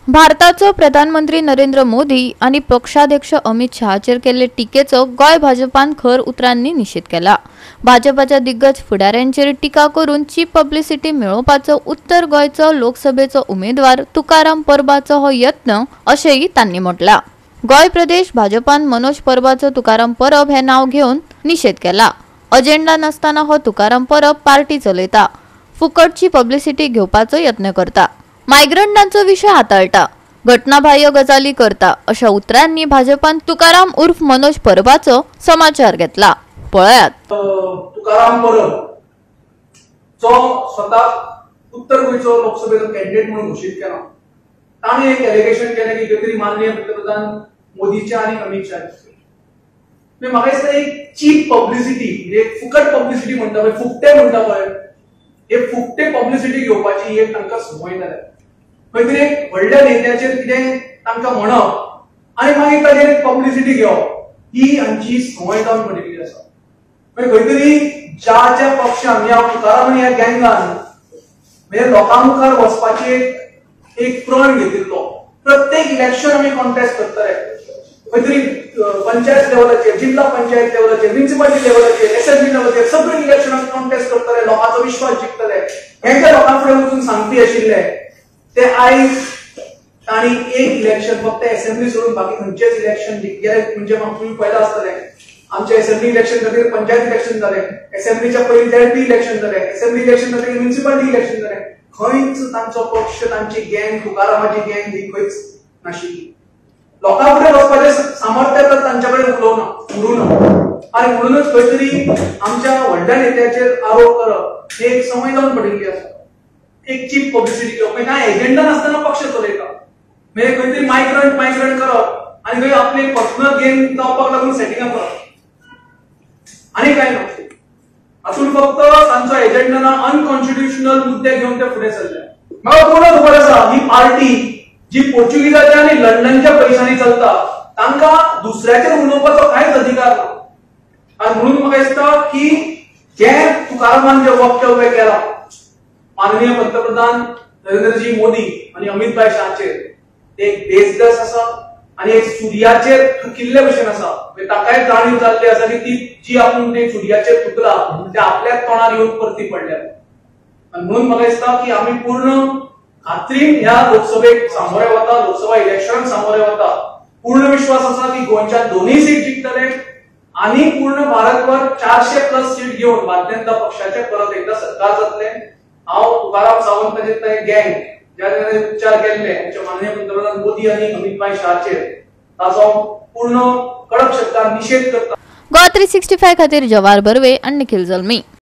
भारताचो प्रधानमंत्री नरेंद्र मोदी आणि पक्षाध्यक्ष अमित शहाचेर केल्ले टिकेचो गोय भाजपान खर उतरांनी निषेध केला। भाजपाच्या दिग्गज फुडाऱ्यांचेर टिका करून चीप पब्लिसिटी मेळोवपाचो उत्तर गोयचो लोकसभेचो उमेदवार तुकाराम परबाचो हो यत्न अशेंय तांणी म्हटला। गोय प्रदेश भाजपान मनोज परबाचो तुकाराम परब हे नाव घेवन निषेध केला। अजेंडा नसताना हो तुकाराम परब पार्टी चलयता, फुकटची पब्लिसिटी घेवपाचो यत्न करता, मायग्रंटांचो विषय हाताळटा, घटनाबाह्य गजाली करता अशा उतरांनी भाजपान तुकाराम उर्फ मनोज परबाचो समाचार घेतला। पळयात तुकाराम परब जो स्वतः उत्तर गोयचो लोकसभेचो कॅन्डिडेट म्हणून घोषित केला। ताणें एक एलिगेशन केलें की खंय तरी माननीय पंतप्रधान मोदीचे आणि अमित शहाचे म्हाका दिसता एक चीप पब्लिसिटी म्हणजे फुकट पब्लिसिटी म्हणटा पळय, फुकटे म्हणटा पळय, हे फुकटे पब्लिसिटी घेवपाची एक तांकां संवय जाल्या। खंय तरी एक व्हडल्या नेत्याचेर कितें तांकां म्हणप आनी मागीर ताचेर पब्लिसिटी घेवप ही हांची संवय जावन पडिल्ली आसा। खंय तरी ज्या पक्षान या तुकाराम ह्या गँगान म्हणजे लोकां मुखार वचपाचे एक प्रण घेतिल्लो। प्रत्येक इलेक्शन आमी कॉन्टेस्ट करतले, खंय तरी पंचायत लेवलाचेर, जिल्हा पंचायत लेवलाचेर, म्युनिसिपालिटी लेवलाचेर, असेंब्ली लेवलाचेर सगळे इलेक्शनाक कॉन्टेस्ट करतले, लोकांचो विश्वास जिखतले हे जे लोकां फुडें वचून सांगपी आशिल्ले ते आयज तांणी एक इलेक्शन फक्त असेंब्ली सोडून बाकी खंयचेच इलेक्शन जिखले म्हणजे तुम्ही पळयला आसतले। आमचे असेंब्ली इलेक्शन खातीर पंचायत इलेक्शन जाले, असेंब्लीच्या पयलीं झेडपी इलेक्शन जाले, असेंब्ली इलेक्शन खातीर म्युनिसिपालिटी इलेक्शन जाले, खंयच तांचो पक्ष तांची गँग तुकारामाची गँग ही खंयच नाशिल्ली। लोकां फुडें वचपाचें सामर्थ्य तर तांच्या कडेन उरूना आनी म्हणूनच खंय तरी आमच्या व्हडल्या नेत्याचेर आरोप करप ही एक संवय जावन पडिल्ली आसा। एक चीप पब्लिसिटी घेवप म्हणजे काय एजेंडा नासतना पक्ष चलयता, म्हणजे खंय तरी मायग्रंट करप आनी खंय आपली पर्सनल गेम जावपाक लागून सेटिंगां करप आनी काय ना। हातून फक्त तांचो एजेंडा ना, अनकॉन्स्टिट्युशनल मुद्दे घेवन ते फुडें चल्ले। म्हाका पूर्ण खबर आसा ही पार्टी जी पोर्चुगीजाच्या आणि लंडनच्या पैशांनी चलता तांकां दुसऱ्याचेर उलोवपाचो कांयच अधिकार ना। आनी म्हणून म्हाका दिसता की जे तुकारामान जे वक्तव्य उबें केलां माननीय पंतप्रधान नरेंद्रजी मोदी आणि अमित भाई शहाचेर ते एक बेसलेस आसा आणि एक सुर्याचेर थुकिल्ले भशेन आसा। ताकाय जाणीव जाल्ली आसा की ती जी आपूण ते सुर्याचेर थुकला ते आपल्याच तोंडार येवन परती पडल्या। आणि म्हणून म्हाका दिसता की आमी पूर्ण खात्रीन ह्या लोकसभेक सामोरे वता, लोकसभा इलेक्शनाक सामोरे वता। पूर्ण विश्वास आसा की गोंयच्या दोनूय सीट जिखतले आणि पूर्ण भारतभर 400+ सीट घेऊन भारतीय जनता पक्षाचे परत एकदा सरकार जातले। हांव तुकाराम सावंताचे ते गँग ज्याने उपचार केल्ले आमचे माननीय पंतप्रधान मोदी आणि अमित भाई शहाचेर ताचो पूर्ण कडक शब्दांत निषेध करता। गो 365 खातीर जवाहर बर्वे आणि निखिल जल्मी।